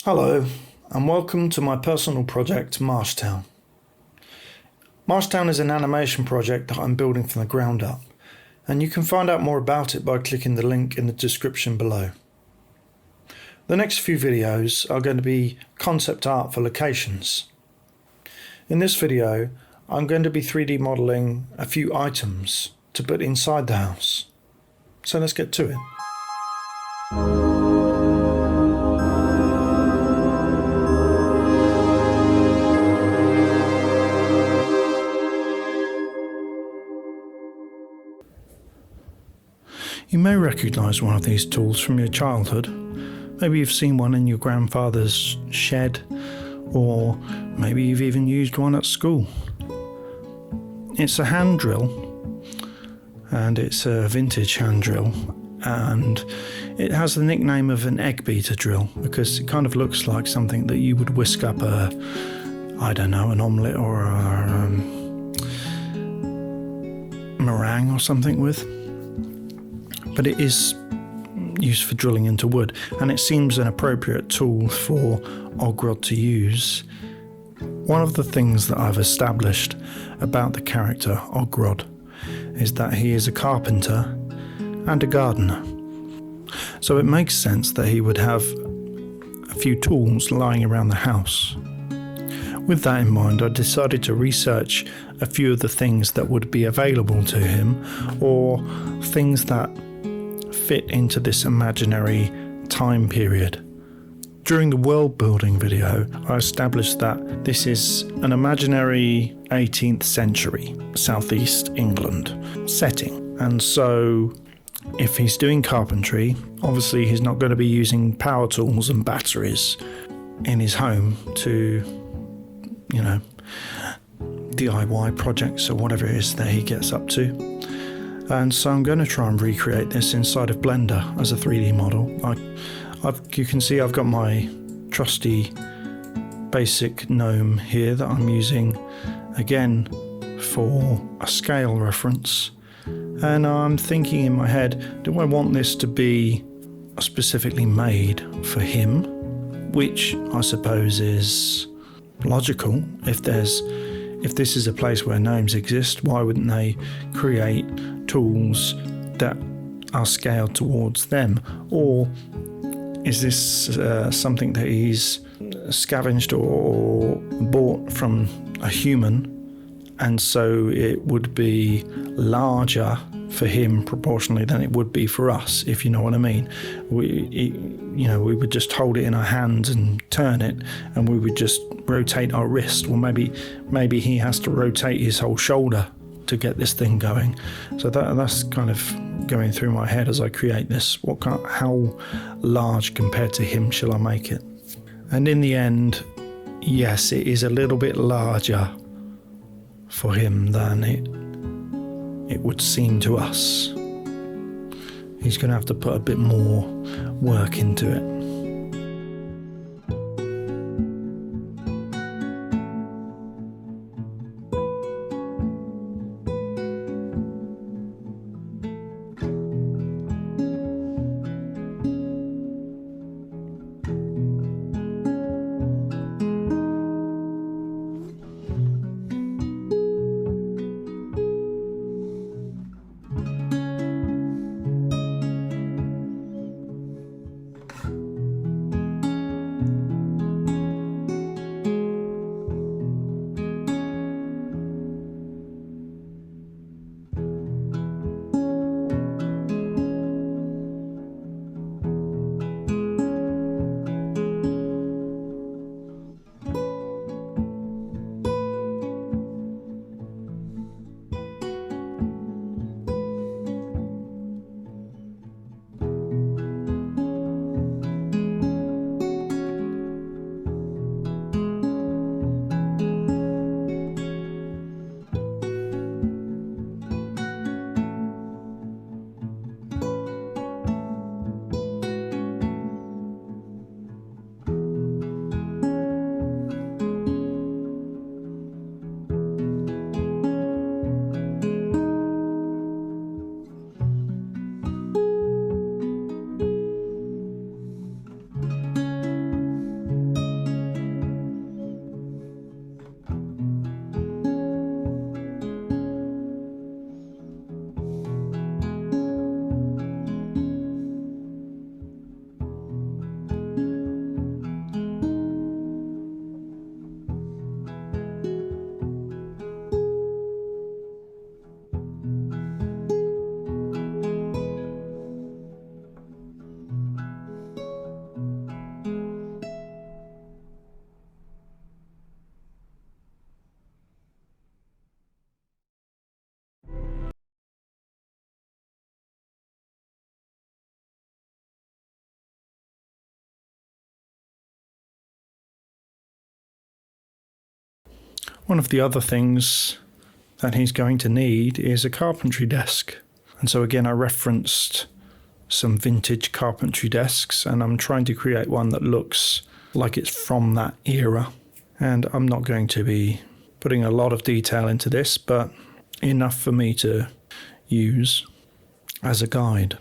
Hello, and welcome to my personal project, Marshtown. Marshtown is an animation project that I'm building from the ground up, and you can find out more about it by clicking the link in the description below. The next few videos are going to be concept art for locations. In this video, I'm going to be 3D modelling a few items to put inside the house. So let's get to it. You may recognise one of these tools from your childhood. Maybe you've seen one in your grandfather's shed, or maybe you've even used one at school. It's a hand drill, and it's a vintage hand drill, and it has the nickname of an egg beater drill because it kind of looks like something that you would whisk up an omelette or a meringue or something with. But it is used for drilling into wood, and it seems an appropriate tool for Ogrod to use. One of the things that I've established about the character Ogrod is that he is a carpenter and a gardener. So it makes sense that he would have a few tools lying around the house. With that in mind, I decided to research a few of the things that would be available to him, or things that fit into this imaginary time period. During the world building video, I established that this is an imaginary 18th century southeast England setting. And so if he's doing carpentry, obviously he's not going to be using power tools and batteries in his home to, DIY projects or whatever it is that he gets up to. And so I'm going to try and recreate this inside of Blender as a 3D model. You can see I've got my trusty basic gnome here that I'm using again for a scale reference. And I'm thinking in my head, do I want this to be specifically made for him? Which I suppose is logical. If this is a place where gnomes exist, why wouldn't they create tools that are scaled towards them? Or is this something that he's scavenged or bought from a human, and so it would be larger for him proportionally than it would be for us, if you know what I mean? We would just hold it in our hands and turn it, and we would just rotate our wrist. Well, maybe he has to rotate his whole shoulder to get this thing going. So that's kind of going through my head as I create this. How large compared to him shall I make it? And in the end, yes, it is a little bit larger for him than it would seem to us. He's going to have to put a bit more work into it. One of the other things that he's going to need is a carpentry desk. And so again, I referenced some vintage carpentry desks, and I'm trying to create one that looks like it's from that era. And I'm not going to be putting a lot of detail into this, but enough for me to use as a guide.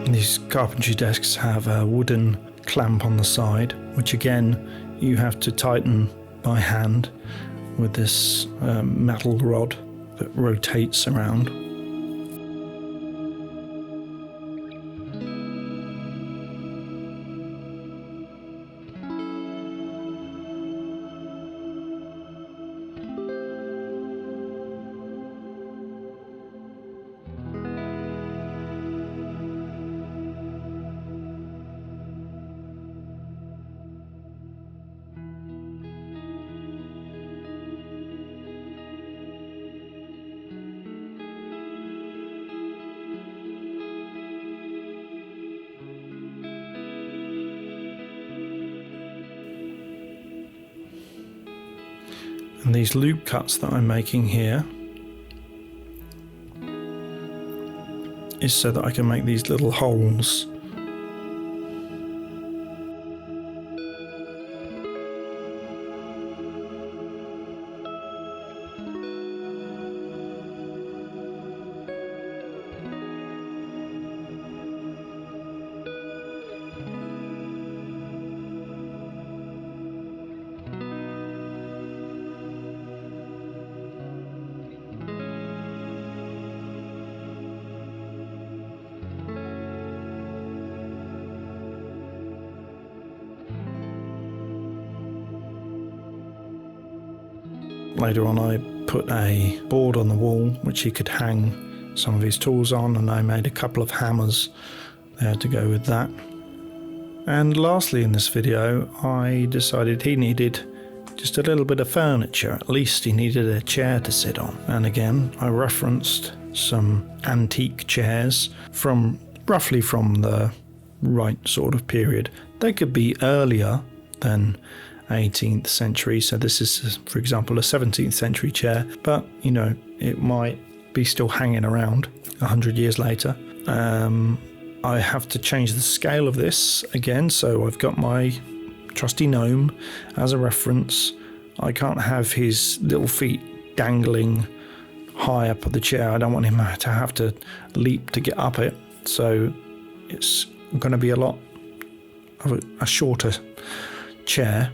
These carpentry desks have a wooden clamp on the side, which again you have to tighten by hand with this metal rod that rotates around. And these loop cuts that I'm making here is so that I can make these little holes. Later on I put a board on the wall which he could hang some of his tools on, and I made a couple of hammers there to go with that. And lastly in this video, I decided he needed just a little bit of furniture. At least he needed a chair to sit on. And again, I referenced some antique chairs from roughly from the right sort of period. They could be earlier than 18th century, so this is, for example, a 17th century chair, but you know, it might be still hanging around 100 years later. I have to change the scale of this again, so I've got my trusty gnome as a reference. I can't have his little feet dangling high up of the chair. I don't want him to have to leap to get up it, so it's going to be a lot of a shorter chair.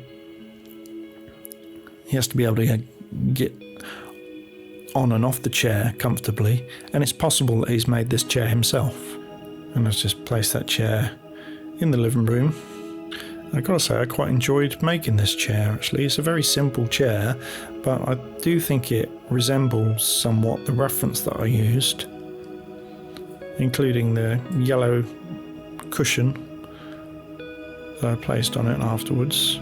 He has to be able to get on and off the chair comfortably, and it's possible that he's made this chair himself. And let's just place that chair in the living room. I've got to say, I quite enjoyed making this chair actually. It's a very simple chair, but I do think it resembles somewhat the reference that I used, including the yellow cushion that I placed on it afterwards.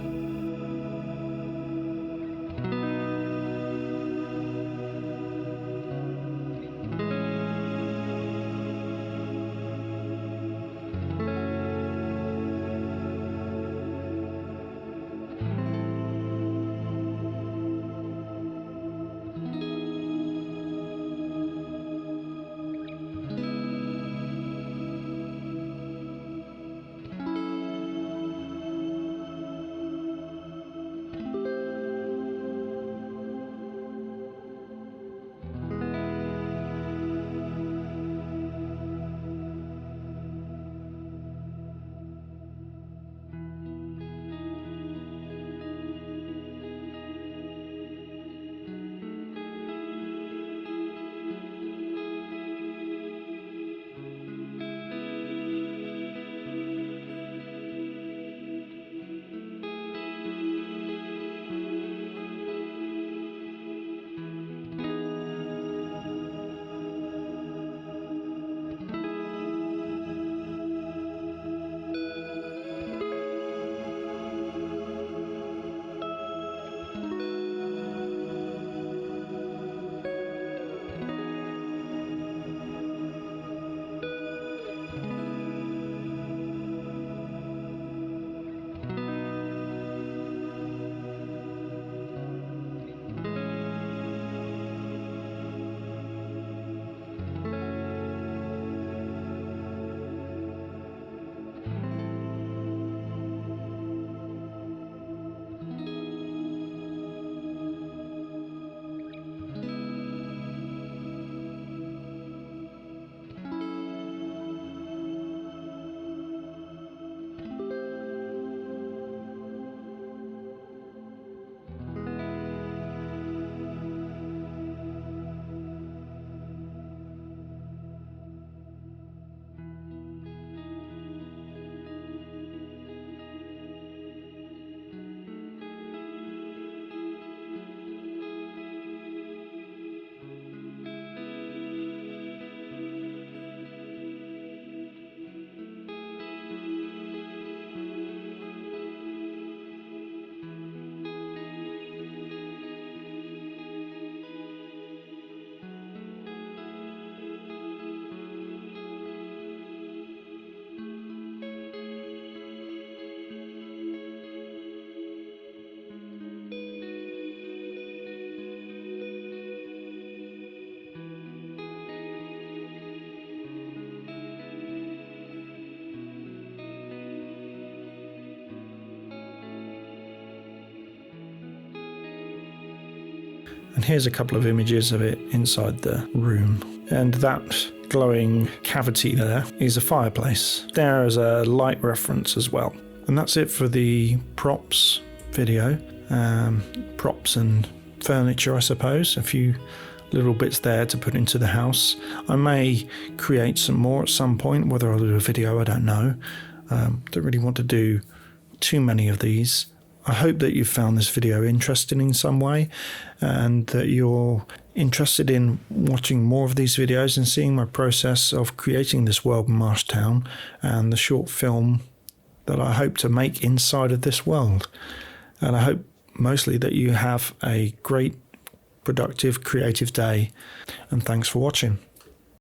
And here's a couple of images of it inside the room. And that glowing cavity there is a fireplace. There is a light reference as well. And that's it for the props video. Props and furniture, I suppose. A few little bits there to put into the house. I may create some more at some point. Whether I'll do a video, I don't know. Don't really want to do too many of these. I hope that you've found this video interesting in some way, and that you're interested in watching more of these videos and seeing my process of creating this world in Marshtown and the short film that I hope to make inside of this world. And I hope mostly that you have a great, productive, creative day, and thanks for watching.